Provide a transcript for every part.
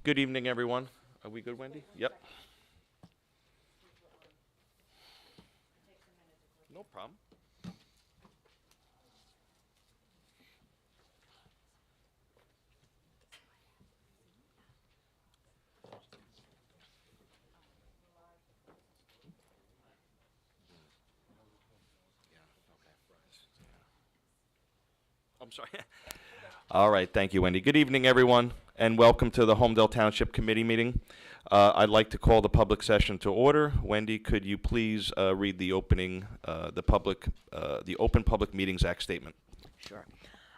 Good evening, everyone. Are we good, Wendy? Yep. No problem. I'm sorry. All right, thank you, Wendy. Good evening, everyone, and welcome to the Holmdel Township Committee meeting. I'd like to call the public session to order. Wendy, could you please read the the Open Public Meetings Act statement? Sure.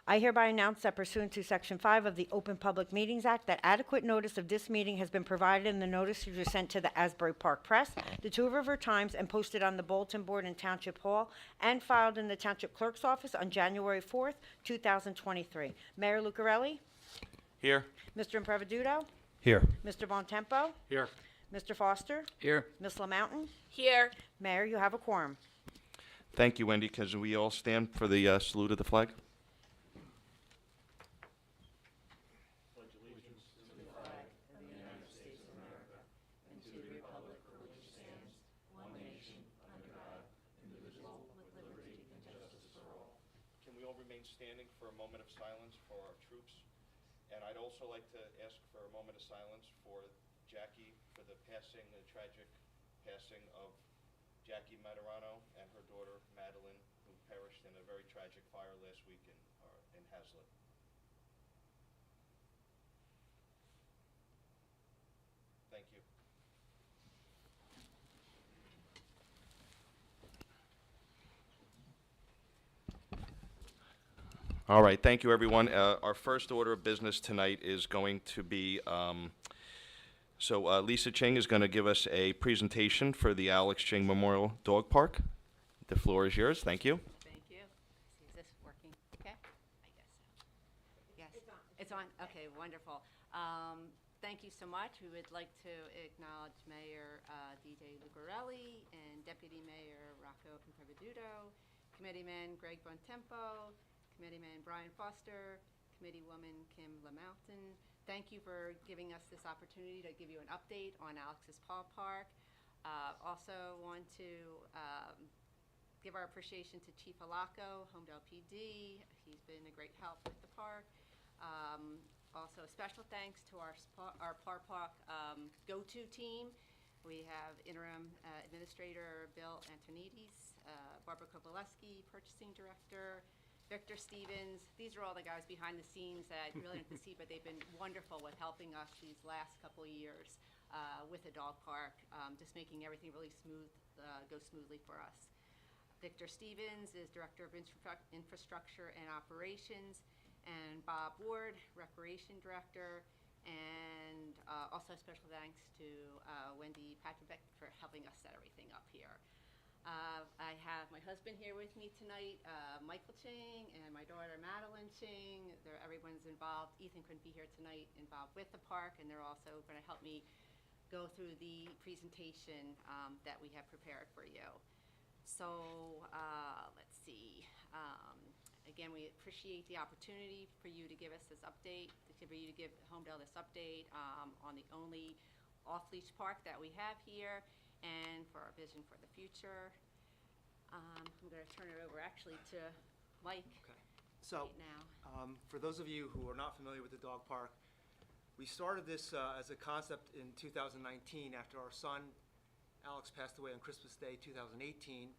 I hereby announce that pursuant to Section 5 of the Open Public Meetings Act, that adequate notice of this meeting has been provided and the notice was sent to the Asbury Park Press, the Two River Times, and posted on the bulletin board in Township Hall and filed in the Township Clerk's office on January 4th, 2023. Mayor Lucarelli? Here. Mr. Impreviduto? Here. Mr. Bontempo? Here. Mr. Foster? Here. Ms. LaMountain? Here. Mayor, you have a quorum. Thank you, Wendy. Can we all stand for the salute of the flag? Can we all remain standing for a moment of silence for our troops? And I'd also like to ask for a moment of silence for Jackie, for the tragic passing of Jackie Materano and her daughter Madeline, who perished in a very tragic fire last week in Hazlet. Thank you. All right, thank you, everyone. Our first order of business tonight is going to be, Lisa Ching is going to give us a presentation for the Alex Ching Memorial Dog Park. The floor is yours. Thank you. Thank you. Is this working? Okay? I guess so. Yes. It's on. Okay, wonderful. Thank you so much. We would like to acknowledge Mayor DJ Lucarelli and Deputy Mayor Rocco Impreviduto, Committeeman Greg Bontempo, Committeeman Brian Foster, Committeewoman Kim LaMountain. Thank you for giving us this opportunity to give you an update on Alex's Paw Park. Also want to give our appreciation to Chief Alaco, Holmdel PD. He's been a great help with the park. Also a special thanks to our Paw Park go-to team. We have Interim Administrator Bill Antonides, Barbara Kovaleski, Purchasing Director, Victor Stevens. These are all the guys behind the scenes that you really didn't see, but they've been wonderful with helping us these last couple of years with the dog park, just making everything really smooth, go smoothly for us. Victor Stevens is Director of Infrastructure and Operations, and Bob Ward, Recreation Director, and also special thanks to Wendy Patrick for helping us set everything up here. I have my husband here with me tonight, Michael Ching, and my daughter Madeline Ching. Everyone's involved. Ethan couldn't be here tonight, involved with the park, and they're also going to help me go through the presentation that we have prepared for you. So let's see. Again, we appreciate the opportunity for you to give us this update, for you to give Holmdel this update on the only off-leash park that we have here, and for our vision for the future. I'm going to turn it over actually to Mike. Okay. So, right now. For those of you who are not familiar with the dog park, we started this as a concept in 2019 after our son, Alex, passed away on Christmas Day 2018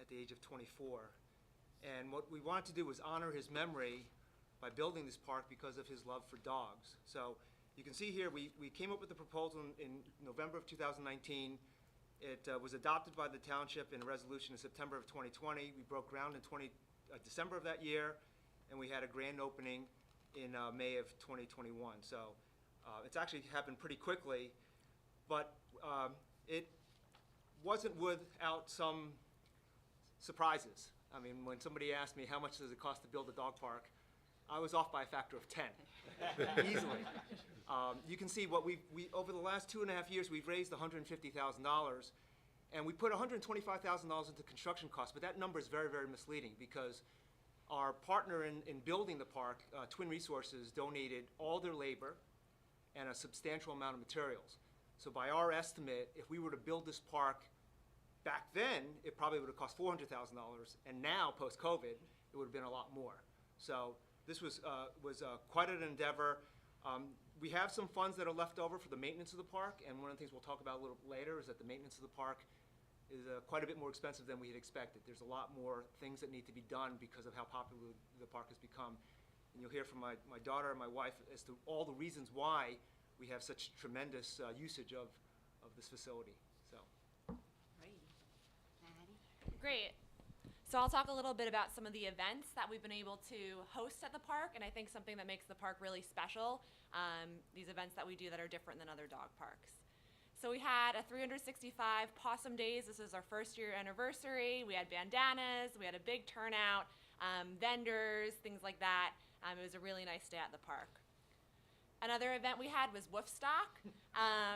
at the age of 24. And what we wanted to do was honor his memory by building this park because of his love for dogs. So you can see here, we came up with the proposal in November of 2019. It was adopted by the township in a resolution in September of 2020. We broke ground in December of that year, and we had a grand opening in May of 2021. So it's actually happened pretty quickly, but it wasn't without some surprises. I mean, when somebody asked me how much does it cost to build a dog park, I was off by a factor of 10, easily. You can see what we over the last 2.5 years, we've raised $150,000, and we put $125,000 into construction costs, but that number is very, very misleading because our partner in building the park, Twin Resources, donated all their labor and a substantial amount of materials. So by our estimate, if we were to build this park back then, it probably would have cost $400,000, and now, post-COVID, it would have been a lot more. So this was quite an endeavor. We have some funds that are left over for the maintenance of the park, and one of the things we'll talk about a little later is that the maintenance of the park is quite a bit more expensive than we had expected. There's a lot more things that need to be done because of how popular the park has become. And you'll hear from my daughter and my wife as to all the reasons why we have such tremendous usage of this facility. So. Great. Maddie? Great. So I'll talk a little bit about some of the events that we've been able to host at the park, and I think something that makes the park really special, these events that we do that are different than other dog parks. So we had a 365 Possum Days. This is our first year anniversary. We had bandanas, we had a big turnout, vendors, things like that. It was a really nice day at the park. Another event we had was Woofstock.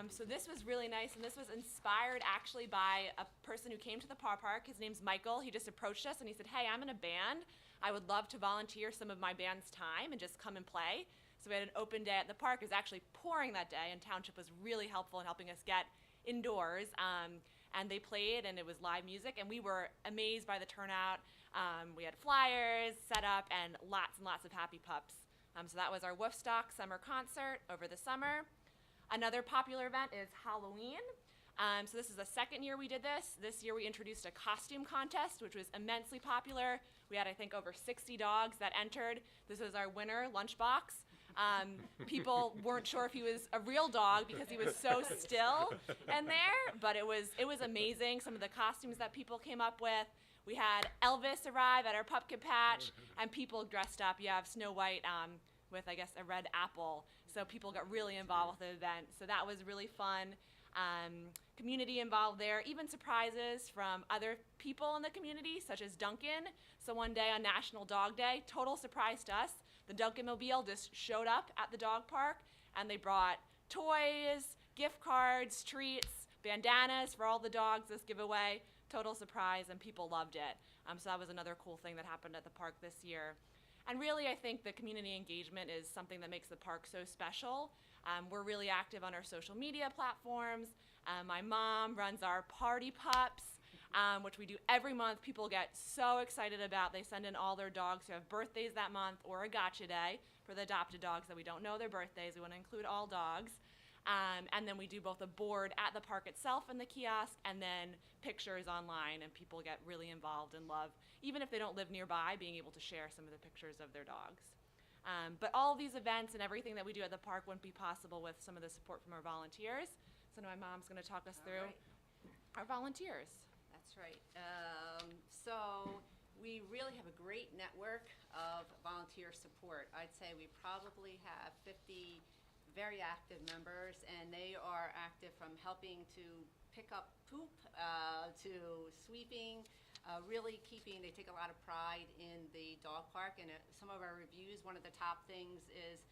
So this was really nice, and this was inspired actually by a person who came to the park. His name's Michael. He just approached us and he said, hey, I'm in a band. I would love to volunteer some of my band's time and just come and play. So we had an open day at the park. It was actually pouring that day, and Township was really helpful in helping us get indoors. And they played, and it was live music, and we were amazed by the turnout. We had flyers set up and lots of happy pups. So that was our Woofstock summer concert over the summer. Another popular event is Halloween. So this is the second year we did this. This year we introduced a costume contest, which was immensely popular. We had, I think, over 60 dogs that entered. This was our winner, Lunchbox. People weren't sure if he was a real dog because he was so still in there, but it was amazing, some of the costumes that people came up with. We had Elvis arrive at our pumpkin patch, and people dressed up. You have Snow White with, I guess, a red apple. So people got really involved with the event. So that was really fun. Community involved there, even surprises from other people in the community, such as Duncan. So one day on National Dog Day, total surprise to us, the Duncan Mobile just showed up at the dog park, and they brought toys, gift cards, treats, bandanas for all the dogs, this giveaway. Total surprise, and people loved it. So that was another cool thing that happened at the park this year. And really, I think the community engagement is something that makes the park so special. We're really active on our social media platforms. My mom runs our Party Pups, which we do every month. People get so excited about. They send in all their dogs who have birthdays that month, or a gotcha day for the adopted dogs that we don't know their birthdays. We want to include all dogs. And then we do both a board at the park itself in the kiosk, and then pictures online, and people get really involved and love, even if they don't live nearby, being able to share some of the pictures of their dogs. But all of these events and everything that we do at the park wouldn't be possible with some of the support from our volunteers. So now my mom's going to talk us through our volunteers. That's right. So we really have a great network of volunteer support. I'd say we probably have 50 very active members, and they are active from helping to pick up poop to sweeping, really they take a lot of pride in the dog park. And some of our reviews, one of the top things is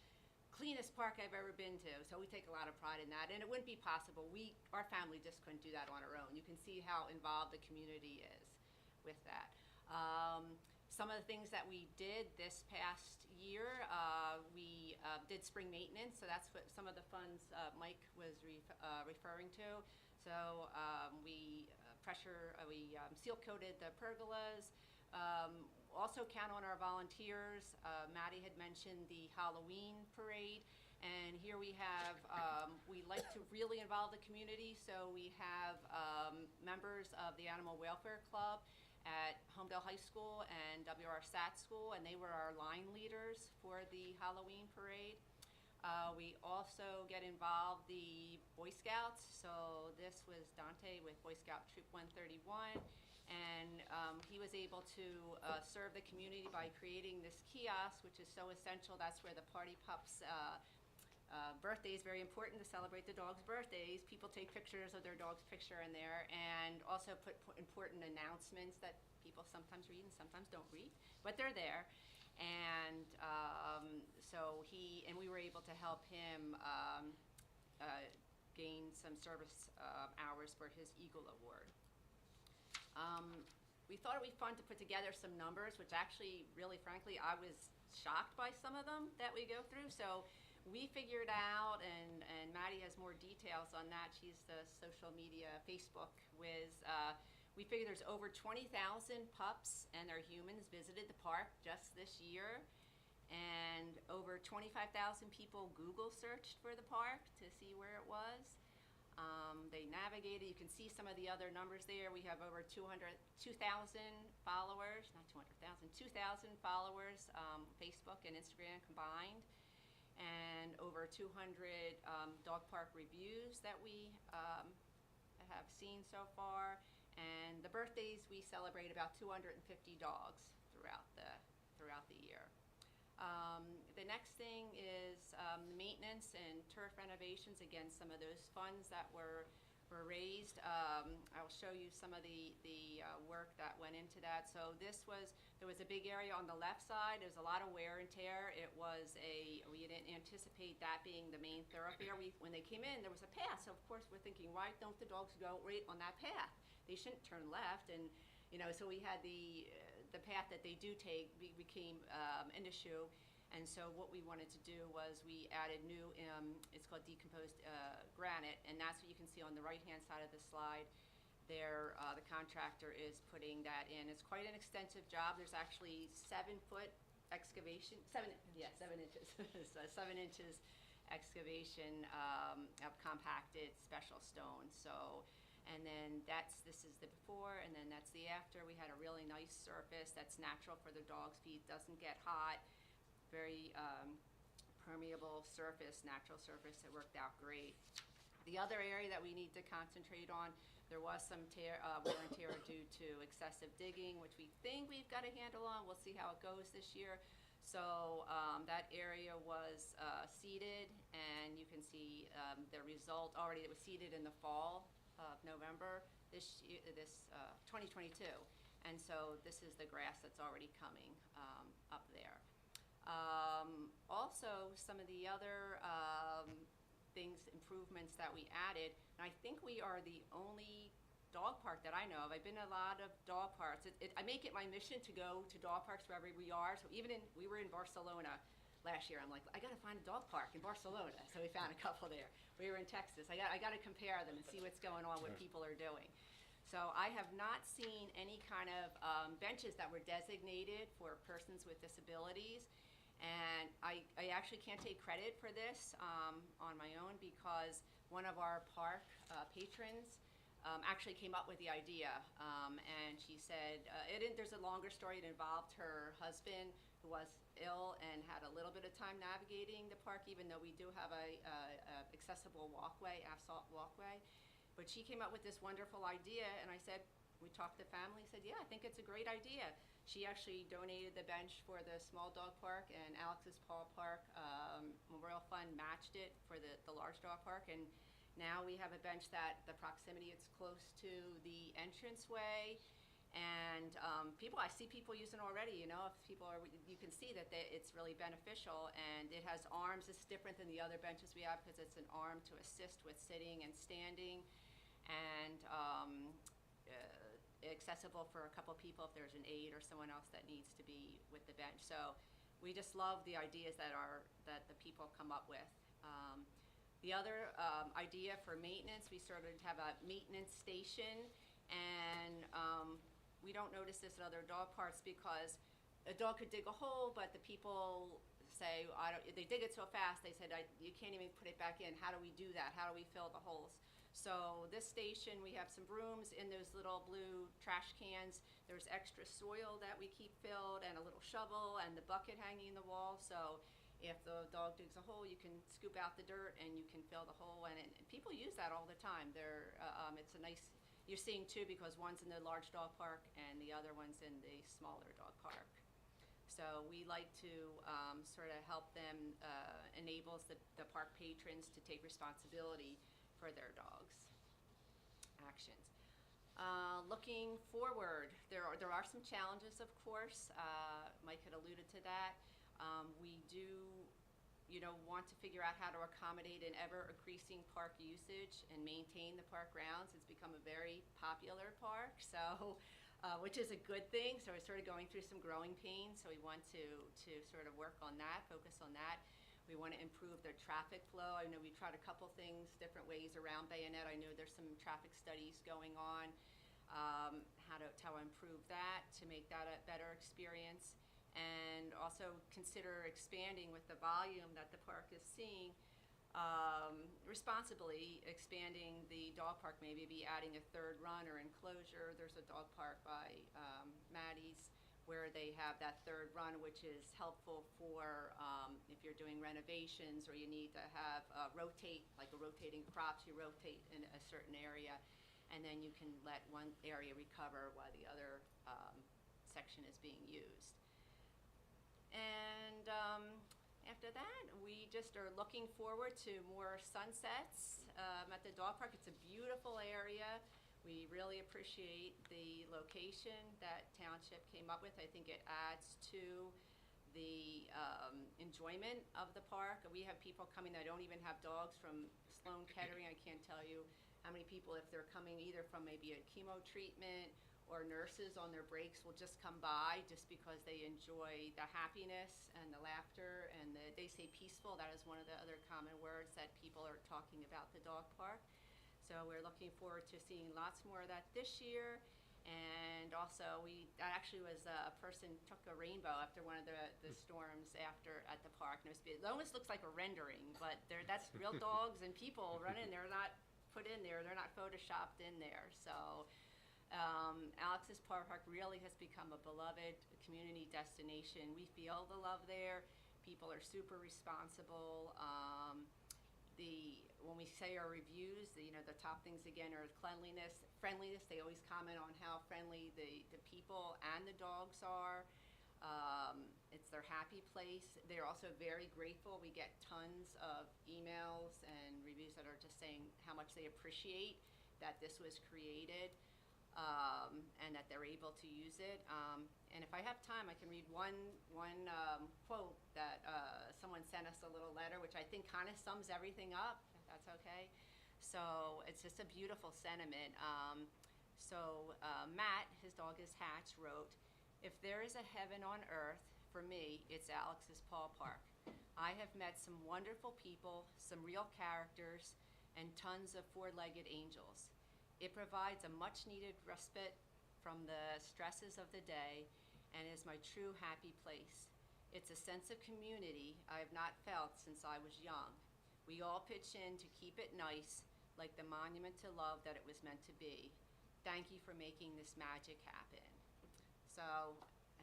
cleanest park I've ever been to. So we take a lot of pride in that, and it wouldn't be possible. Our family just couldn't do that on our own. You can see how involved the community is with that. Some of the things that we did this past year, we did spring maintenance, so that's what some of the funds Mike was referring to. So we seal coated the pergolas. Also count on our volunteers. Maddie had mentioned the Halloween parade, and here we have, we like to really involve the community, so we have members of the Animal Welfare Club at Holmdel High School and WR Sat School, and they were our line leaders for the Halloween parade. We also get involved the Boy Scouts, so this was Dante with Boy Scout Troop 131, and he was able to serve the community by creating this kiosk, which is so essential. That's where the Party Pups birthday is very important to celebrate the dogs' birthdays. People take pictures of their dog's picture in there, and also put important announcements that people sometimes read and sometimes don't read, but they're there. And we were able to help him gain some service hours for his Eagle Award. We thought it would be fun to put together some numbers, which actually, really frankly, I was shocked by some of them that we go through. So we figured out, and Maddie has more details on that, she's the social media Facebook whiz, we figured there's over 20,000 pups and their humans visited the park just this year, and over 25,000 people Google searched for the park to see where it was. They navigated. You can see some of the other numbers there. We have over 2,000 followers, not 200,000, 2,000 followers, Facebook and Instagram combined, and over 200 dog park reviews that we have seen so far. And the birthdays, we celebrate about 250 dogs throughout the year. The next thing is maintenance and turf renovations. Again, some of those funds that were raised. I'll show you some of the work that went into that. So there was a big area on the left side. There was a lot of wear and tear. We didn't anticipate that being the main thoroughfare. When they came in, there was a path. So of course we're thinking, why don't the dogs go right on that path? They shouldn't turn left. And so we had the path that they do take became an issue. And so what we wanted to do was we added new, it's called decomposed granite, and that's what you can see on the right-hand side of the slide. There, the contractor is putting that in. It's quite an extensive job. There's actually 7-foot excavation, 7 inches, so 7 inches excavation of compacted special stone. So, and then this is the before, and then that's the after. We had a really nice surface that's natural for the dog's feet, doesn't get hot. Very permeable surface, natural surface. It worked out great. The other area that we need to concentrate on, there was some wear and tear due to excessive digging, which we think we've got a handle on. We'll see how it goes this year. So that area was seeded, and you can see the result already. It was seeded in the fall of November this year, 2022. And so this is the grass that's already coming up there. Also, some of the other improvements that we added, and I think we are the only dog park that I know of. I've been in a lot of dog parks. I make it my mission to go to dog parks wherever we are. So we were in Barcelona last year. I'm like, I gotta find a dog park in Barcelona. So we found a couple there. We were in Texas. I gotta compare them and see what's going on, what people are doing. So I have not seen any kind of benches that were designated for persons with disabilities. And I actually can't take credit for this on my own, because one of our park patrons actually came up with the idea. And she said, there's a longer story. It involved her husband, who was ill and had a little bit of time navigating the park, even though we do have a accessible walkway, asphalt walkway. But she came up with this wonderful idea, and I said, we talked to family, said, yeah, I think it's a great idea. She actually donated the bench for the small dog park, and Alex's Paw Park Memorial Fund matched it for the large dog park. And now we have a bench that the proximity, it's close to the entranceway. And I see people using it already, if people are, you can see that it's really beneficial. And it has arms. It's different than the other benches we have because it's an arm to assist with sitting and standing. And accessible for a couple people if there's an aide or someone else that needs to be with the bench. So we just love the ideas that the people come up with. The other idea for maintenance, we started to have a maintenance station, and we don't notice this at other dog parks because a dog could dig a hole, but the people say, they dig it so fast, they said, you can't even put it back in. How do we do that? How do we fill the holes? So this station, we have some brooms in those little blue trash cans. There's extra soil that we keep filled, and a little shovel, and the bucket hanging in the wall. So if the dog digs a hole, you can scoop out the dirt and you can fill the hole. And people use that all the time. It's a nice, you're seeing two, because one's in the large dog park and the other one's in the smaller dog park. So we like to sort of help them, enables the park patrons to take responsibility for their dogs' actions. Looking forward, there are some challenges, of course. Mike had alluded to that. We do, want to figure out how to accommodate an ever-increasing park usage and maintain the park grounds. It's become a very popular park, so which is a good thing. So we're sort of going through some growing pains. So we want to sort of work on that, focus on that. We want to improve their traffic flow. I know we tried a couple things, different ways around Bayonet. I know there's some traffic studies going on, how to improve that, to make that a better experience. And also consider expanding with the volume that the park is seeing, responsibly expanding the dog park, maybe be adding a third run or enclosure. There's a dog park by Maddie's where they have that third run, which is helpful for if you're doing renovations or you need to have rotate, like a rotating crops, you rotate in a certain area, and then you can let one area recover while the other section is being used. And after that, we just are looking forward to more sunsets at the dog park. It's a beautiful area. We really appreciate the location that Township came up with. I think it adds to the enjoyment of the park. We have people coming that don't even have dogs from Sloan Kettering. I can't tell you how many people, if they're coming either from maybe a chemo treatment or nurses on their breaks, will just come by just because they enjoy the happiness and the laughter and they say peaceful. That is one of the other common words that people are talking about the dog park. So we're looking forward to seeing lots more of that this year. And also, that actually was a person took a rainbow after one of the storms at the park. And it almost looks like a rendering, but that's real dogs and people running. They're not put in there. They're not photoshopped in there. So Alex's Park really has become a beloved community destination. We feel the love there. People are super responsible. When we say our reviews, the top things again are cleanliness, friendliness. They always comment on how friendly the people and the dogs are. It's their happy place. They're also very grateful. We get tons of emails and reviews that are just saying how much they appreciate that this was created and that they're able to use it. And if I have time, I can read one quote that someone sent us a little letter, which I think kind of sums everything up, if that's okay. So it's just a beautiful sentiment. Matt, his dog is Hatch, wrote, "If there is a heaven on earth, for me, it's Alex's Paw Park. I have met some wonderful people, some real characters, and tons of four-legged angels. It provides a much-needed respite from the stresses of the day and is my true happy place. It's a sense of community I have not felt since I was young. We all pitch in to keep it nice, like the monument to love that it was meant to be. Thank you for making this magic happen." So,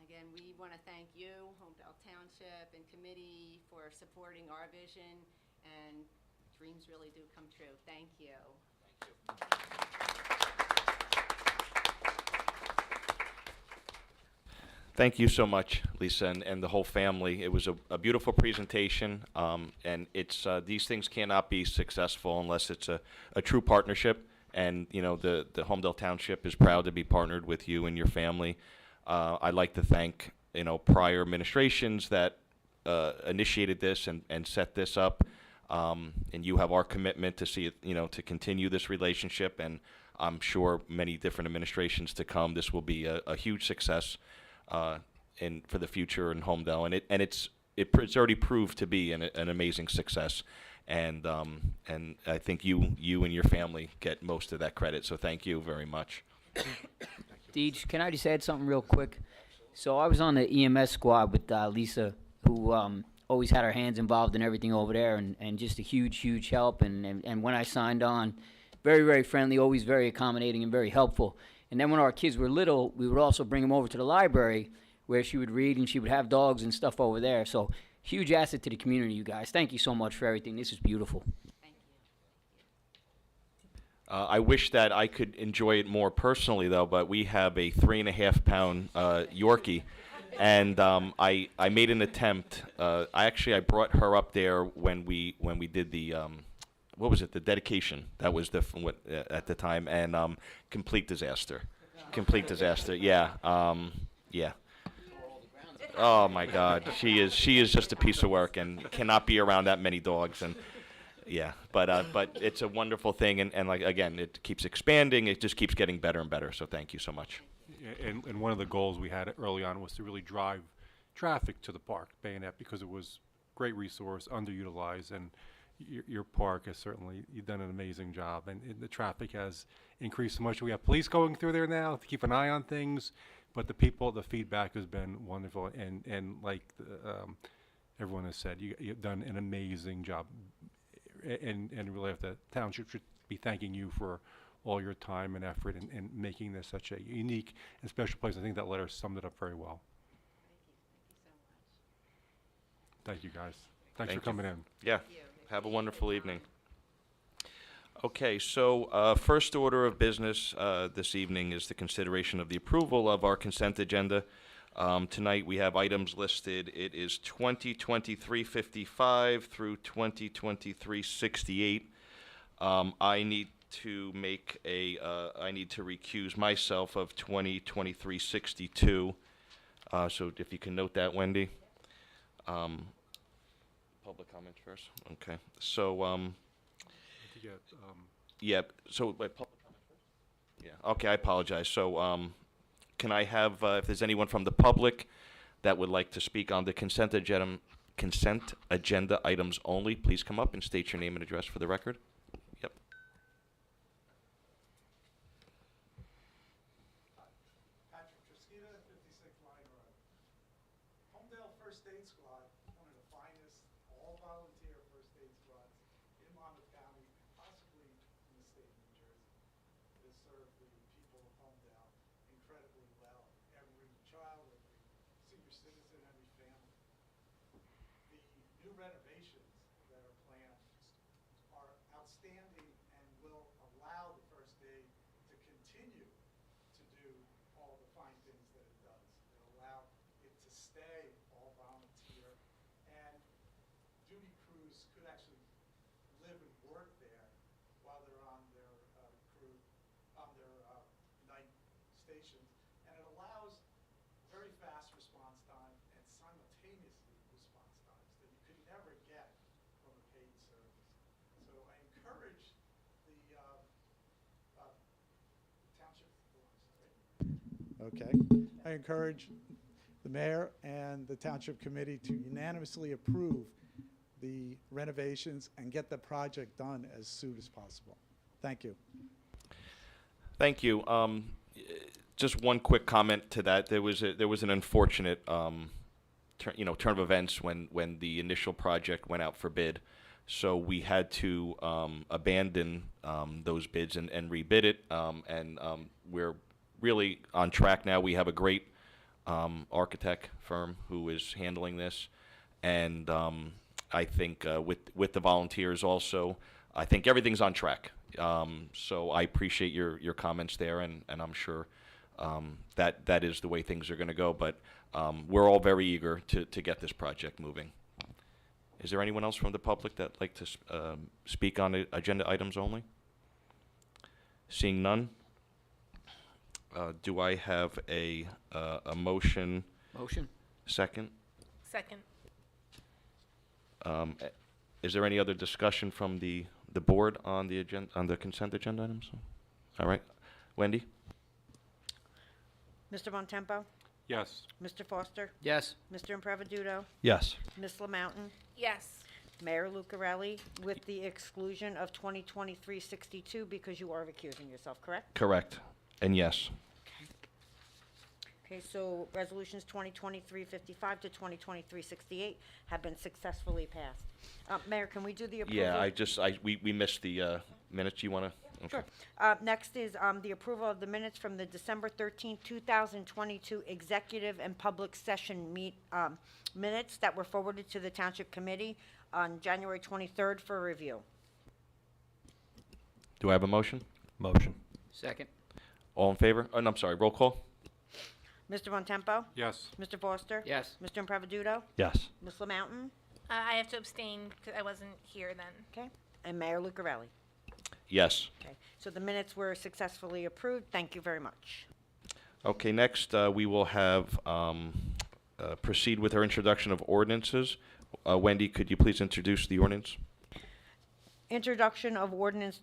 again, we want to thank you, Holmdel Township and committee, for supporting our vision, and dreams really do come true. Thank you. Thank you. Thank you so much, Lisa, and the whole family. It was a beautiful presentation, and it's these things cannot be successful unless it's a true partnership. And the Holmdel Township is proud to be partnered with you and your family. I'd like to thank prior administrations that initiated this and set this up. And you have our commitment to see it, to continue this relationship. And I'm sure many different administrations to come, this will be a huge success. For the future in Holmdel, and it's already proved to be an amazing success, and I think you and your family get most of that credit. So thank you very much. Deej, can I just add something real quick? So I was on the EMS squad with Lisa, who always had her hands involved in everything over there, and just a huge help. And when I signed on, very, very friendly, always very accommodating and very helpful. And then when our kids were little, we would also bring them over to the library where she would read and she would have dogs and stuff over there. So huge asset to the community, you guys. Thank you so much for everything. This is beautiful. Thank you. I wish that I could enjoy it more personally, though, but we have a 3.5-pound Yorkie, and I made an attempt. I brought her up there when we did the what was it? The dedication. That was at the time, and complete disaster. Complete disaster. Yeah. Yeah. Oh my God, she is just a piece of work and cannot be around that many dogs. And yeah, but it's a wonderful thing, and like again, it keeps expanding. It just keeps getting better and better. So thank you so much. Yeah, and one of the goals we had early on was to really drive traffic to the park, Bayonet, because it was great resource, underutilized, and your park has certainly, you've done an amazing job, and the traffic has increased so much. We have police going through there now to keep an eye on things, but the feedback has been wonderful, and like everyone has said, you've done an amazing job, and really the township should be thanking you for all your time and effort in making this such a unique and special place. I think that letter summed it up very well. Thank you. Thank you so much. Thank you, guys. Thanks Thank for you. coming in. Yeah, Thank you. have a Appreciate wonderful the evening. time. Okay, so first order of business this evening is the consideration of the approval of our consent agenda. Tonight, we have items listed. It is 2023-55 through 2023-68. I need to I need to recuse myself of 2023-62. So if you can note that, Wendy. Public comments first. Okay, so, To get, yeah, so, wait, public comment first? Yeah, okay, I apologize. So, can I have, if there's anyone from the public that would like to speak on the consent agenda items only, please come up and state your name and address for the record. Yep. Patrick Trisquita, 56 Line Road. Holmdel First Aid Squad, one of the finest all-volunteer first aid squads in Monmouth County, possibly in the state of New Jersey. It has served the people of Holmdel incredibly well. Every child, every senior citizen, every family. The new renovations that are planned are outstanding and will allow the first aid to continue to do all the fine things that it does. It'll allow it to stay all volunteer, and duty crews could actually live and work there while they're on their night stations. And it allows very fast response time and simultaneously response times that you could never get from a paid service. So I encourage the township, okay, I encourage the mayor and the township committee to unanimously approve the renovations and get the project done as soon as possible. Thank you. Thank you. Just one quick comment to that. There was an unfortunate turn of events when the initial project went out for bid. So we had to abandon those bids and rebid it. We're really on track now. We have a great architect firm who is handling this, and I think with the volunteers also, I think everything's on track. So I appreciate your comments there, and I'm sure that is the way things are going to go. But we're all very eager to get this project moving. Is there anyone else from the public that'd like to speak on the agenda items only? Seeing none, do I have a motion? Motion? Second? Second. Is there any other discussion from the board on the consent agenda items? All right, Wendy? Mr. Bontempo? yes. Mr. Foster? Yes. Mr. Impreviduto? Yes. Ms. LaMountain? Yes. Mayor Lucarelli, with the exclusion of 2023-62 because you are recusing yourself, correct? Correct, and yes. Okay, so resolutions 2023-55 to 2023-68 have been successfully passed. Mayor, can we do the approval? Yeah, we missed the minutes. You want to? Sure. Next is the approval of the minutes from the December 13, 2022 executive and public session minutes that were forwarded to the Township Committee on January 23rd for review. Do I have a motion? Motion. Second? All in favor? Oh, no, I'm sorry, roll call? Mr. Bontempo? Yes. Mr. Foster? Yes. Mr. Impreviduto? Yes. Ms. LaMountain? I have to abstain because I wasn't here then. Okay. And Mayor Lucarelli? Yes. Okay. So the minutes were successfully approved. Thank you very much. Okay, next, we will have, proceed with our introduction of ordinances. Wendy, could you please introduce the ordinance? Introduction of ordinance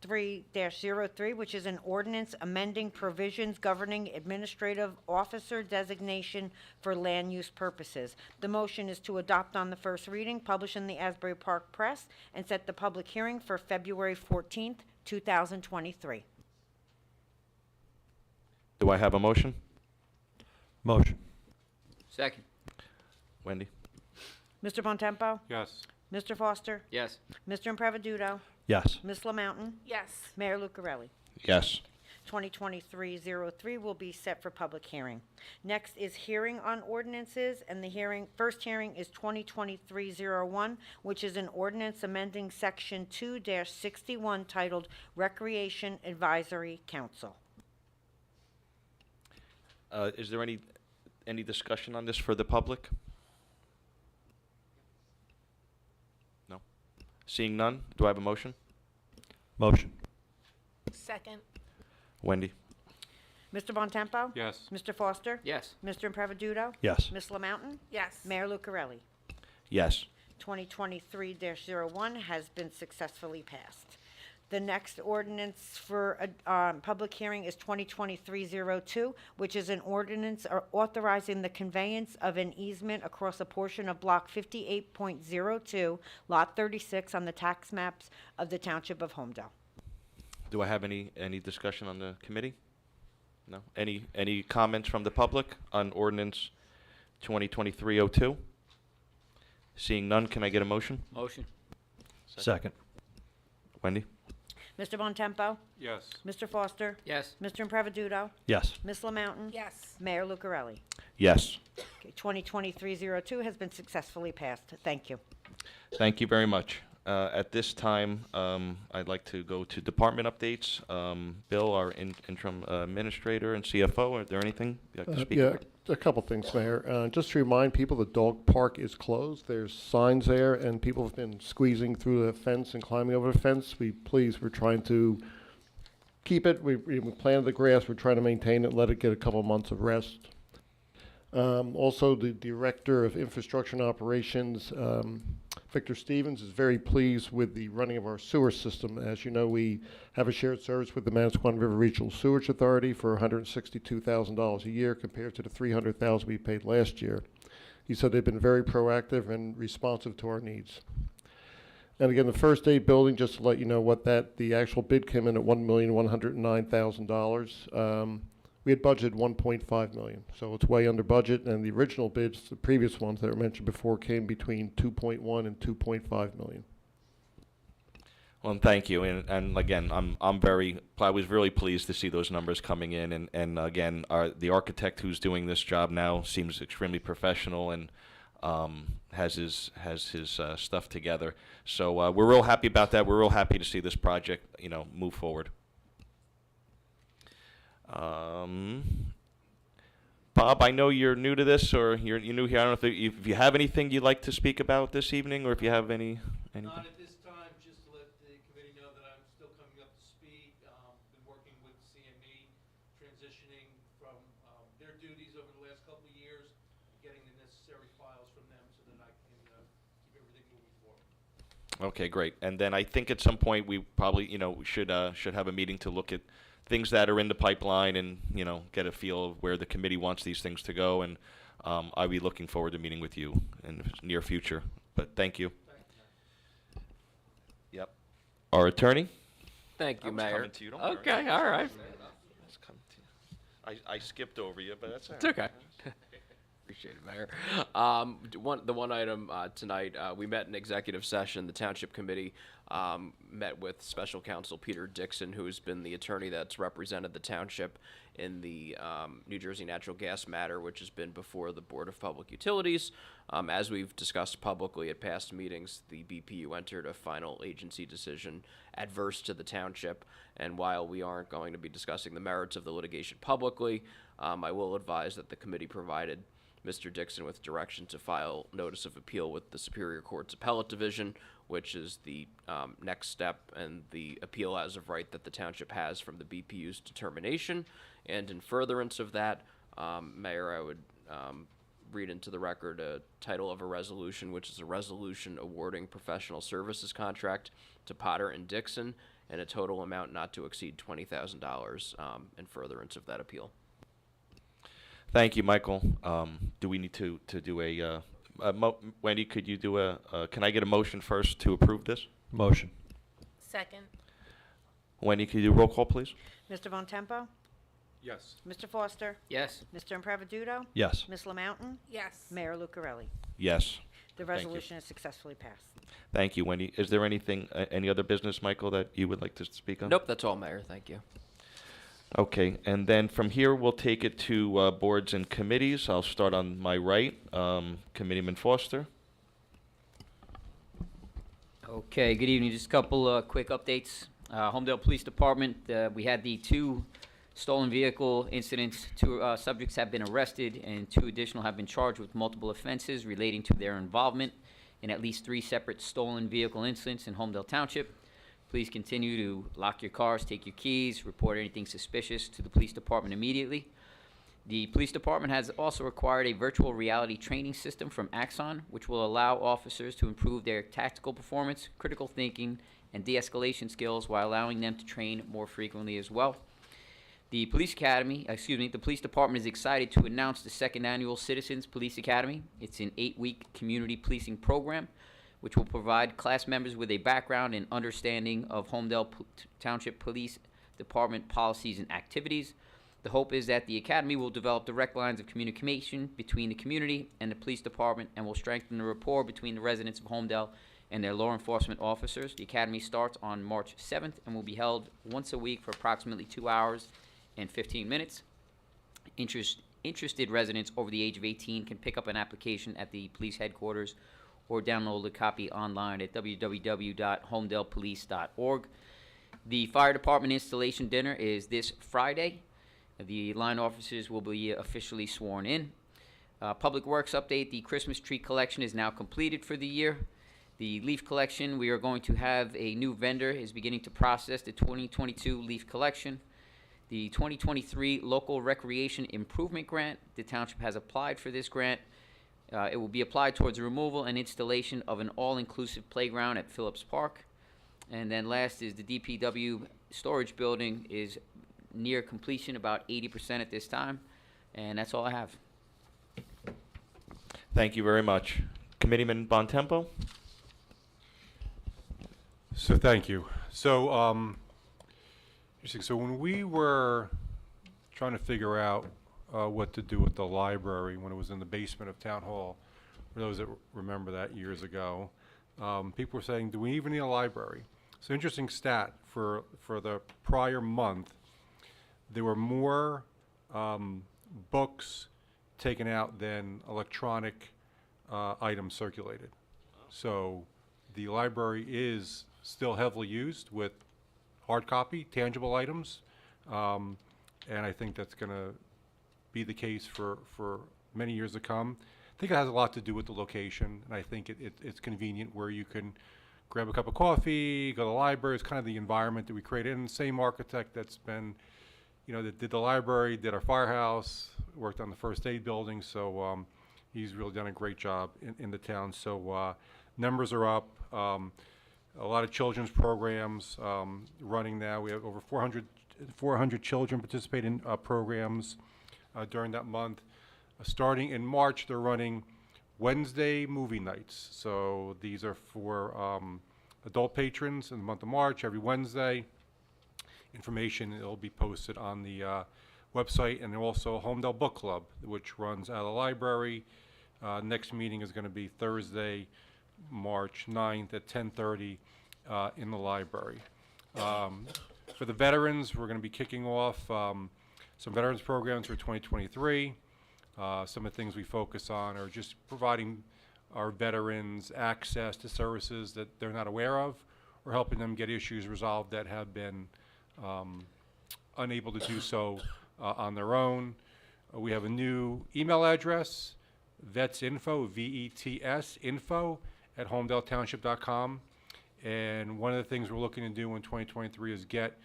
23-03, which is an ordinance amending provisions governing administrative officer designation for land use purposes. The motion is to adopt on the first reading, publish in the Asbury Park Press, and set the public hearing for February 14th, 2023. Do I have a motion? Motion. Second. Wendy? Mr. Bontempo? Yes. Mr. Foster? Yes. Mr. Impreviduto? Yes. Ms. LaMountain? Yes. Mayor Lucarelli? Yes. 2023-03 will be set for public hearing. Next is hearing on ordinances, and the first hearing is 2023-01, which is an ordinance amending Section 2-61 titled Recreation Advisory Council. Is there any discussion on this for the public? No. Seeing none, do I have a motion? Motion. Second. Wendy? Mr. Bontempo? Yes. Mr. Foster? Yes. Mr. Impreviduto? Yes. Ms. LaMountain? Yes. Mayor Lucarelli? Yes. 2023-01 has been successfully passed. The next ordinance for public hearing is 2023-02, which is an ordinance authorizing the conveyance of an easement across a portion of Block 58.02, Lot 36 on the tax maps of the Township of Holmdel. Do I have any discussion on the committee? No? Any comments from the public on ordinance 2023-02? Seeing none, can I get a motion? Motion. Second. Wendy? Mr. Bontempo? Yes. Mr. Foster? Yes. Mr. Impreviduto? Yes. Ms. LaMountain? Yes. Mayor Lucarelli? Yes. Okay, 2023-02 has been successfully passed. Thank you. Thank you very much. At this time, I'd like to go to department updates. Bill, our interim administrator and CFO, are there anything you'd like to speak Yeah, about? a couple things, Mayor. Just to remind people, the dog park is closed. There's signs there, and people have been squeezing through the fence and climbing over the fence. We're trying to keep it. We planted the grass. We're trying to maintain it, let it get a couple months of rest. Also, the Director of Infrastructure and Operations, Victor Stevens, is very pleased with the running of our sewer system. As you know, we have a shared service with the Manasquan River Regional Sewerage Authority for $162,000 a year compared to the $300,000 we paid last year. He said they've been very proactive and responsive to our needs. And again, the first aid building, just to let you know what the actual bid came in at $1,109,000. We had budgeted $1.5 million, so it's way under budget, and the original bids, the previous ones that were mentioned before, came between $2.1 and $2.5 million. Well, and thank you. And again, I was really pleased to see those numbers coming in. And again, the architect who's doing this job now seems extremely professional and has his stuff together. So we're real happy about that. We're real happy to see this project, move forward. Bob, I know you're new to this, or you're new here. I don't know if you have anything you'd like to speak about this evening, or if you have anything. Not at this time, just to let the committee know that I'm still coming up to speed. Been working with CME, transitioning from their duties over the last couple of years, getting the necessary files from them so that I can keep everything moving forward. Okay, great. And then I think at some point we probably, should have a meeting to look at things that are in the pipeline and, get a feel of where the committee wants these things to go. And I'll be looking forward to meeting with you in the near future. But thank you. Yep. Our attorney? Thank you, I was Mayor. coming to you, don't worry. Okay, all right. I was coming to you. I skipped over you, but that's all It's right. okay. Appreciate it, Mayor. The one item tonight, we met in executive session. The Township Committee met with Special Counsel Peter Dixon, who has been the attorney that's represented the Township in the New Jersey natural gas matter, which has been before the Board of Public Utilities. As we've discussed publicly at past meetings, the BPU entered a final agency decision adverse to the Township, and while we aren't going to be discussing the merits of the litigation publicly, I will advise that the committee provided Mr. Dixon with direction to file notice of appeal with the Superior Court's Appellate Division, which is the next step and the appeal as of right that the Township has from the BPU's determination. And in furtherance of that, Mayor, I would read into the record a title of a resolution, which is a resolution awarding professional services contract to Potter and Dixon in a total amount not to exceed $20,000 in furtherance of that appeal. Thank you, Michael. Do we need to do Wendy, could you do can I get a motion first to approve this? Motion. Second. Wendy, could you do roll call, please? Mr. Von Tempo? Yes. Mr. Foster? Yes. Mr. Impreviduto? Yes. Ms. Lamountain? Yes. Mayor Lucarelli? Yes. The Thank you. resolution is successfully passed. Thank you, Wendy. Is there anything, any other business, Michael, that you would like to speak on? Nope, that's all, Mayor. Thank you. Okay, and then from here, we'll take it to boards and committees. I'll start on my right. Committeeman Foster. Okay, good evening. Just a couple quick updates. Holmdel Police Department, we had the 2 stolen vehicle incidents. 2 subjects have been arrested, and 2 additional have been charged with multiple offenses relating to their involvement in at least 3 separate stolen vehicle incidents in Holmdel Township. Please continue to lock your cars, take your keys, report anything suspicious to the police department immediately. The police department has also acquired a virtual reality training system from Axon, which will allow officers to improve their tactical performance, critical thinking, and de-escalation skills while allowing them to train more frequently as well. The police department is excited to announce the 2nd annual Citizens Police Academy. It's an 8-week community policing program, which will provide class members with a background and understanding of Holmdel Township Police Department policies and activities. The hope is that the academy will develop direct lines of communication between the community and the police department and will strengthen the rapport between the residents of Holmdel and their law enforcement officers. The academy starts on March 7th and will be held once a week for approximately 2 hours and 15 minutes. Interested residents over the age of 18 can pick up an application at the police headquarters or download a copy online at www.holmdelpolice.org. The fire department installation dinner is this Friday. The line officers will be officially sworn in. Public Works update, the Christmas tree collection is now completed for the year. The leaf collection, we are going to have a new vendor is beginning to process the 2022 leaf collection. The 2023 Local Recreation Improvement Grant, the township has applied for this grant. It will be applied towards the removal and installation of an all-inclusive playground at Phillips Park. And then last is the DPW storage building is near completion, about 80% at this time. And that's all I have. Thank you very much. Committeeman Bontempo? So thank you. So, interesting. So when we were trying to figure out what to do with the library when it was in the basement of Town Hall, for those that remember that years ago, people were saying, do we even need a library? So interesting stat, for the prior month, there were more books taken out than electronic items circulated. So the library is still heavily used with hard copy, tangible items, and I think that's going to be the case for many years to come. I think it has a lot to do with the location, and I think it's convenient where you can grab a cup of coffee, go to the library. It's kind of the environment that we created. And the same architect that's been, that did the library, did our firehouse, worked on the first aid building, so he's really done a great job in the town. So numbers are up. A lot of children's programs running now. We have over 400 children participate in programs during that month. Starting in March, they're running Wednesday movie nights. So these are for adult patrons in the month of March, every Wednesday. Information will be posted on the website, and also Holmdel Book Club, which runs out of the library. Next meeting is going to be Thursday, March 9th at 10:30 in the library. For the veterans, we're going to be kicking off some veterans programs for 2023. Some of the things we focus on are just providing our veterans access to services that they're not aware of, or helping them get issues resolved that have been unable to do so on their own. We have a new email address, vetsinfo, V-E-T-S, info, at holmdeltownship.com. And one of the things we're looking to do in 2023 is get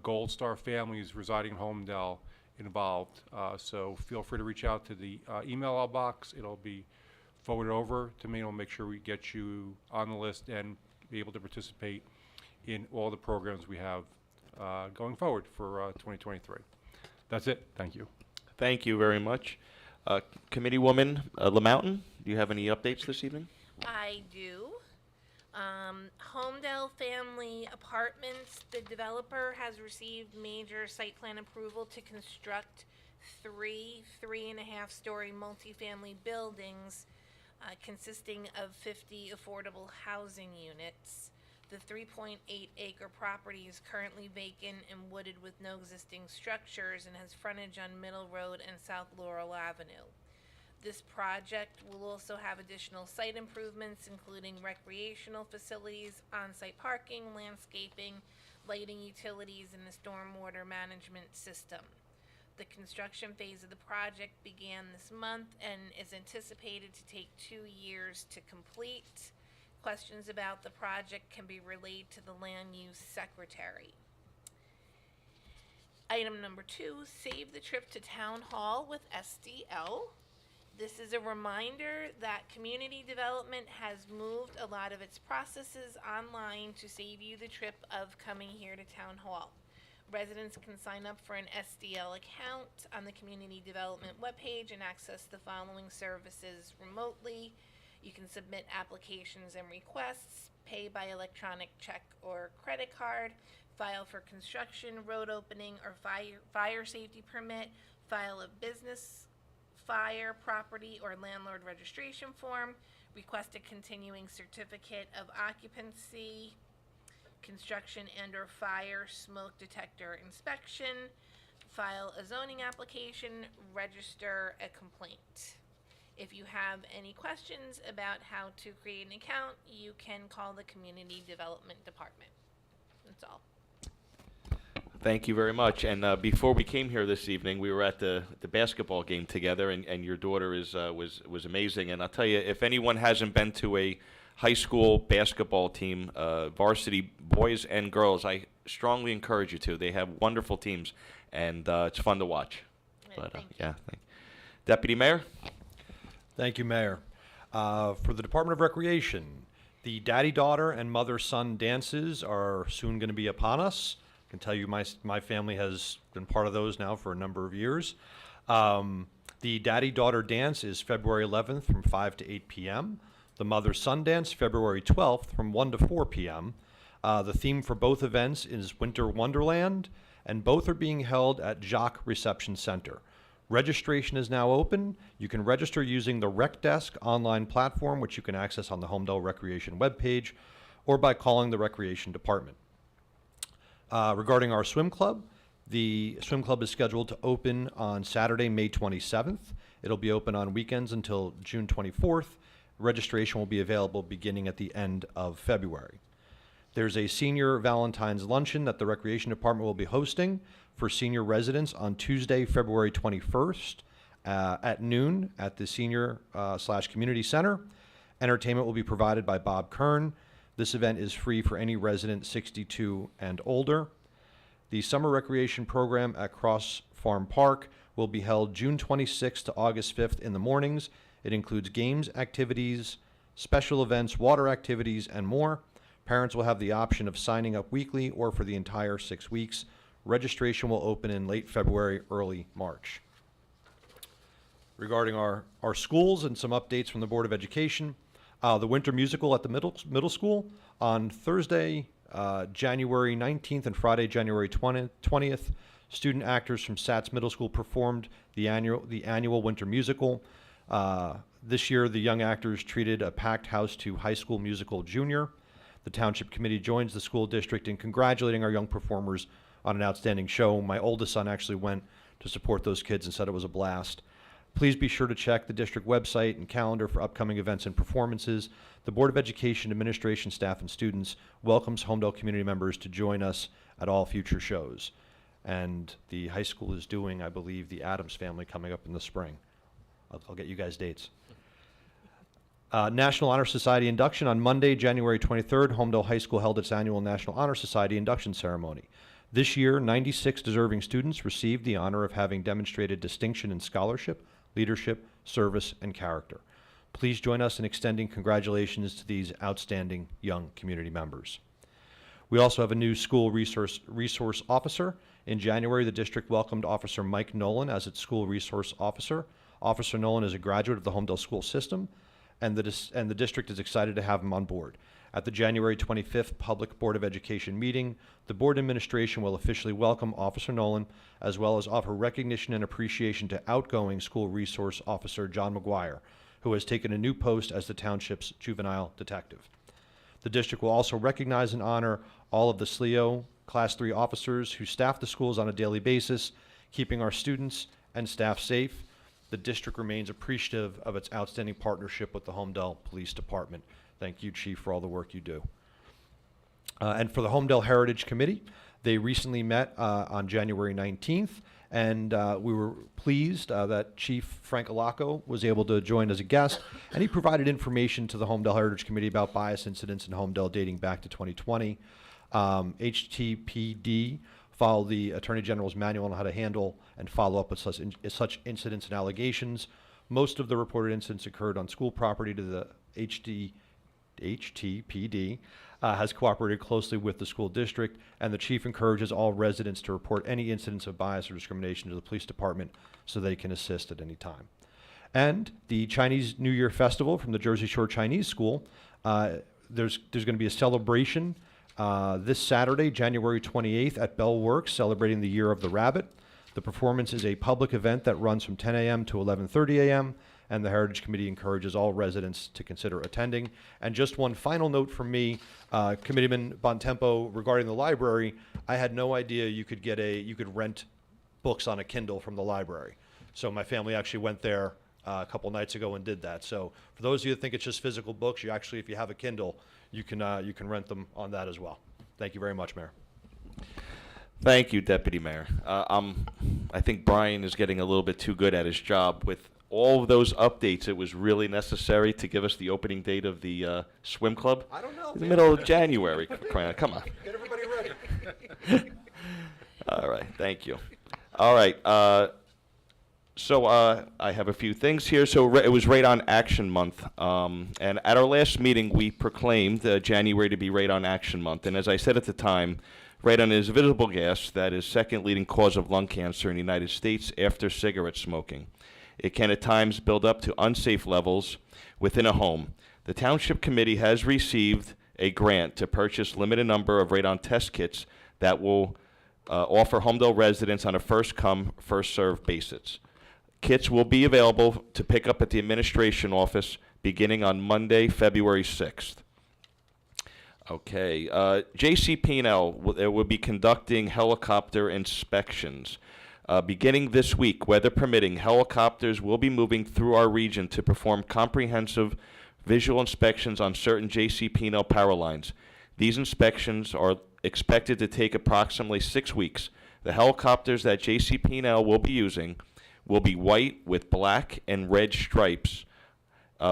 Gold Star families residing in Holmdel involved. So feel free to reach out to the email box. It'll be forwarded over to me, and we'll make sure we get you on the list and be able to participate in all the programs we have going forward for 2023. That's it. Thank you. Thank you very much. Committeewoman LaMountain, do you have any updates this evening? I do. Holmdel Family Apartments, the developer has received major site plan approval to construct three 3.5-story multifamily buildings consisting of 50 affordable housing units. The 3.8-acre property is currently vacant and wooded with no existing structures and has frontage on Middle Road and South Laurel Avenue. This project will also have additional site improvements, including recreational facilities, on-site parking, landscaping, lighting, utilities, and a stormwater management system. The construction phase of the project began this month and is anticipated to take 2 years to complete. Questions about the project can be relayed to the Land Use Secretary. Item number 2, save the trip to Town Hall with SDL. This is a reminder that community development has moved a lot of its processes online to save you the trip of coming here to Town Hall. Residents can sign up for an SDL account on the community development webpage and access the following services remotely. You can submit applications and requests, pay by electronic check or credit card, file for construction, road opening, or fire safety permit, file a business, fire, property, or landlord registration form, request a continuing certificate of occupancy, construction and or fire smoke detector inspection, file a zoning application, register a complaint. If you have any questions about how to create an account, you can call the Community Development Department. That's all. Thank you very much. And before we came here this evening, we were at the basketball game together, and your daughter was amazing. And I'll tell you, if anyone hasn't been to a high school basketball team, varsity boys and girls, I strongly encourage you to. They have wonderful teams, and it's fun to watch. But yeah, Deputy Mayor. Thank you, Mayor. For the Department of Recreation, the daddy-daughter and mother-son dances are soon going to be upon us. I can tell you my family has been part of those now for a number of years. The daddy-daughter dance is February 11th from 5 to 8 p.m. The mother-son dance, February 12th from 1 to 4 p.m. The theme for both events is Winter Wonderland, and both are being held at Jacques Reception Center. Registration is now open. You can register using the Rec Desk online platform, which you can access on the Holmdel Recreation webpage, or by calling the Recreation Department. Regarding our swim club, the swim club is scheduled to open on Saturday, May 27th. It'll be open on weekends until June 24th. Registration will be available beginning at the end of February. There's a senior Valentine's luncheon that the Recreation Department will be hosting for senior residents on Tuesday, February 21st at noon at the Senior/Community Center. Entertainment will be provided by Bob Kern. This event is free for any resident 62 and older. The summer recreation program at Cross Farm Park will be held June 26th to August 5th in the mornings. It includes games, activities, special events, water activities, and more. Parents will have the option of signing up weekly or for the entire 6 weeks. Registration will open in late February, early March. Regarding our schools and some updates from the Board of Education, the winter musical at the middle school on Thursday, January 19th and Friday, January 20th. Student actors from Satz Middle School performed the annual winter musical. This year, the young actors treated a packed house to High School Musical Junior. The Township Committee joins the school district in congratulating our young performers on an outstanding show. My oldest son actually went to support those kids and said it was a blast. Please be sure to check the district website and calendar for upcoming events and performances. The Board of Education, administration, staff, and students welcomes Holmdel community members to join us at all future shows. And the high school is doing, I believe, the Addams Family coming up in the spring. I'll get you guys dates. National Honor Society induction on Monday, January 23rd. Holmdel High School held its annual National Honor Society induction ceremony. This year, 96 deserving students received the honor of having demonstrated distinction in scholarship, leadership, service, and character. Please join us in extending congratulations to these outstanding young community members. We also have a new school resource officer. In January, the district welcomed Officer Mike Nolan as its school resource officer. Officer Nolan is a graduate of the Holmdel school system, and the district is excited to have him on board. At the January 25th Public Board of Education meeting, the board administration will officially welcome Officer Nolan, as well as offer recognition and appreciation to outgoing school resource officer John McGuire, who has taken a new post as the township's juvenile detective. The district will also recognize and honor all of the SLEO Class 3 officers who staff the schools on a daily basis, keeping our students and staff safe. The district remains appreciative of its outstanding partnership with the Holmdel Police Department. Thank you, Chief, for all the work you do. And for the Holmdel Heritage Committee, they recently met on January 19th, and we were pleased that Chief Frank Alaco was able to join as a guest, and he provided information to the Holmdel Heritage Committee about bias incidents in Holmdel dating back to 2020. HTPD followed the Attorney General's manual on how to handle and follow up with such incidents and allegations. Most of the reported incidents occurred on school property. To the HTPD has cooperated closely with the school district, and the chief encourages all residents to report any incidents of bias or discrimination to the police department so they can assist at any time. And the Chinese New Year Festival from the Jersey Shore Chinese School, there's going to be a celebration this Saturday, January 28th at Bell Works, celebrating the Year of the Rabbit. The performance is a public event that runs from 10 a.m. to 11:30 a.m., and the Heritage Committee encourages all residents to consider attending. And just one final note from me, Committeeman Bontempo, regarding the library, I had no idea you could rent books on a Kindle from the library. So my family actually went there a couple nights ago and did that. So for those of you that think it's just physical books, if you have a Kindle, you can rent them on that as well. Thank you very much, Mayor. Thank you, Deputy Mayor. I think Brian is getting a little bit too good at his job with all of those updates. It was really necessary to give us the opening date of the swim club. I don't know. In the middle of January. Come on. Get everybody ready. All right. Thank you. All right. So I have a few things here. So it was Right On Action Month, and at our last meeting, we proclaimed January to be Right On Action Month. And as I said at the time, radon is a visible gas that is second leading cause of lung cancer in the United States after cigarette smoking. It can at times build up to unsafe levels within a home. The Township Committee has received a grant to purchase limited number of radon test kits that will offer Holmdel residents on a first-come, first-served basis. Kits will be available to pick up at the administration office beginning on Monday, February 6th. Okay, JCP&L will be conducting helicopter inspections. Beginning this week, weather permitting, helicopters will be moving through our region to perform comprehensive visual inspections on certain JCP&L power lines. These inspections are expected to take approximately 6 weeks. The helicopters that JCP&L will be using will be white with black and red stripes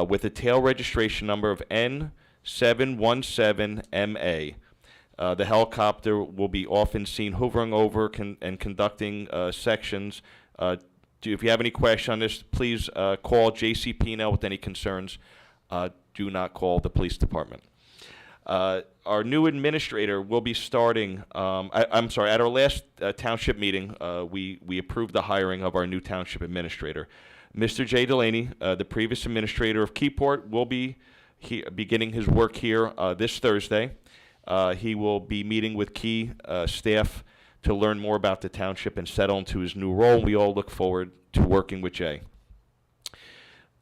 with a tail registration number of N717MA. The helicopter will be often seen hovering over and conducting sections. If you have any question on this, please call JCP&L with any concerns. Do not call the police department. Our new administrator will be starting, at our last township meeting, we approved the hiring of our new township administrator. Mr. Jay Delaney, the previous administrator of Keyport, will be beginning his work here this Thursday. He will be meeting with key staff to learn more about the township and settle into his new role. We all look forward to working with Jay.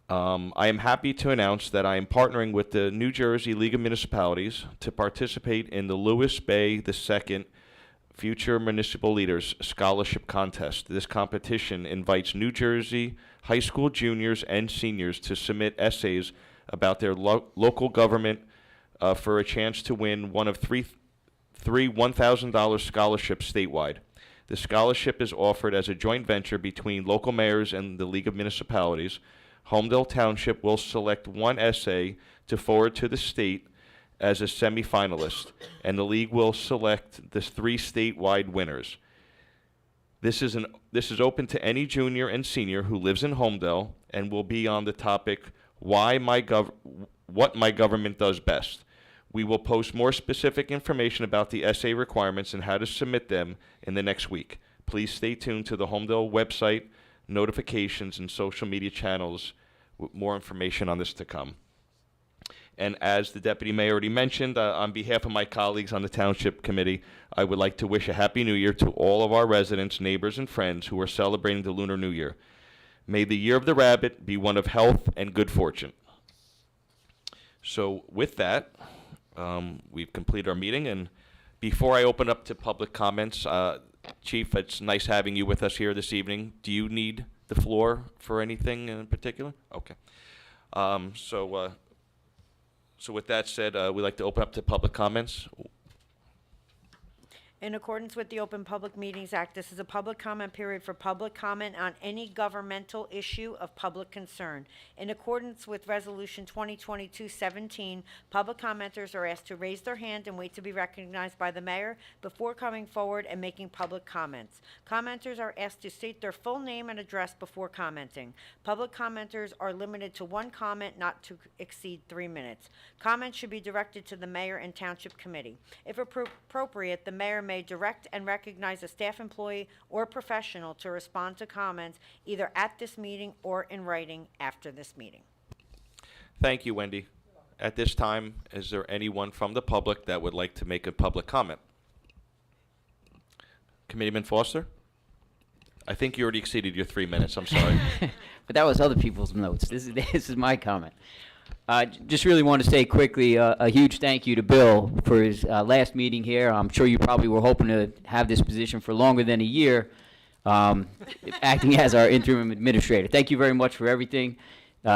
I am happy to announce that I am partnering with the New Jersey League of Municipalities to participate in the Lewis Bay II Future Municipal Leaders Scholarship Contest. This competition invites New Jersey high school juniors and seniors to submit essays about their local government for a chance to win one of three $1,000 scholarships statewide. The scholarship is offered as a joint venture between local mayors and the League of Municipalities. Holmdel Township will select one essay to forward to the state as a semifinalist, and the league will select the 3 statewide winners. This is open to any junior and senior who lives in Holmdel and will be on the topic what my government does best. We will post more specific information about the essay requirements and how to submit them in the next week. Please stay tuned to the Holmdel website, notifications, and social media channels with more information on this to come. And as the Deputy Mayor already mentioned, on behalf of my colleagues on the Township Committee, I would like to wish a Happy New Year to all of our residents, neighbors, and friends who are celebrating the Lunar New Year. May the Year of the Rabbit be one of health and good fortune. So with that, we've completed our meeting, and before I open up to public comments, Chief, it's nice having you with us here this evening. Do you need the floor for anything in particular? Okay. So with that said, we'd like to open up to public comments. In accordance with the Open Public Meetings Act, this is a public comment period for public comment on any governmental issue of public concern. In accordance with Resolution 2022-17, public commenters are asked to raise their hand and wait to be recognized by the mayor before coming forward and making public comments. Commenters are asked to state their full name and address before commenting. Public commenters are limited to one comment, not to exceed 3 minutes. Comments should be directed to the mayor and township committee. If appropriate, the mayor may direct and recognize a staff employee or professional to respond to comments either at this meeting or in writing after this meeting. Thank you, Wendy. At this time, is there anyone from the public that would like to make a public comment? Committeeman Foster? I think you already exceeded your 3 minutes. I'm sorry. But that was other people's notes. This is my comment. Just really want to say quickly a huge thank you to Bill for his last meeting here. I'm sure you probably were hoping to have this position for longer than a year, acting as our interim administrator. Thank you very much for everything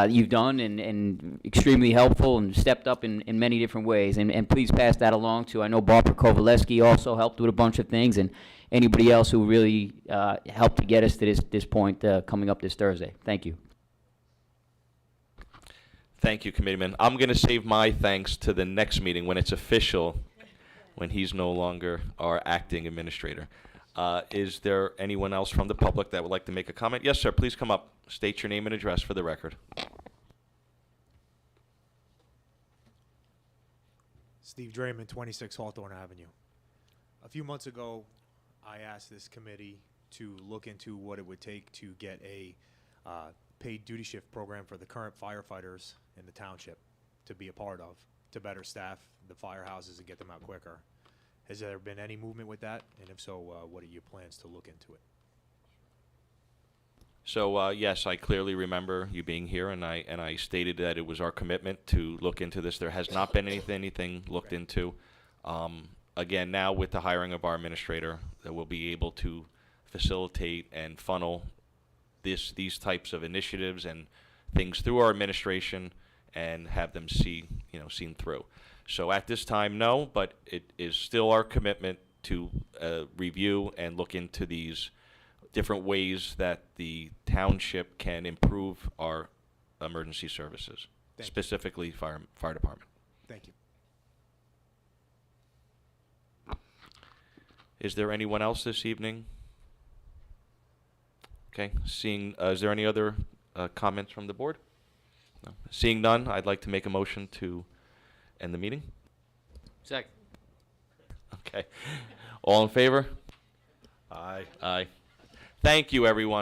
you've done and extremely helpful and stepped up in many different ways. And please pass that along to, I know Barbara Kovaleski also helped with a bunch of things, and anybody else who really helped to get us to this point coming up this Thursday. Thank you. Thank you, Committeeman. I'm going to save my thanks to the next meeting when it's official, when he's no longer our acting administrator. Is there anyone else from the public that would like to make a comment? Yes, sir. Please come up. State your name and address for the record. Steve Draymond, 26 Hawthorne Avenue. A few months ago, I asked this committee to look into what it would take to get a paid duty shift program for the current firefighters in the township to be a part of, to better staff the firehouses and get them out quicker. Has there been any movement with that? And if so, what are your plans to look into it? So yes, I clearly remember you being here, and I stated that it was our commitment to look into this. There has not been anything looked into. Again, now with the hiring of our administrator, that we'll be able to facilitate and funnel these types of initiatives and things through our administration and have them seen through. So at this time, no, but it is still our commitment to review and look into these different ways that the township can improve our emergency services, specifically fire department. Thank you. Is there anyone else this evening? Okay, is there any other comments from the board? No. Seeing none, I'd like to make a motion to end the meeting. Second. Okay. All in favor? Aye. Aye. Thank you, everyone.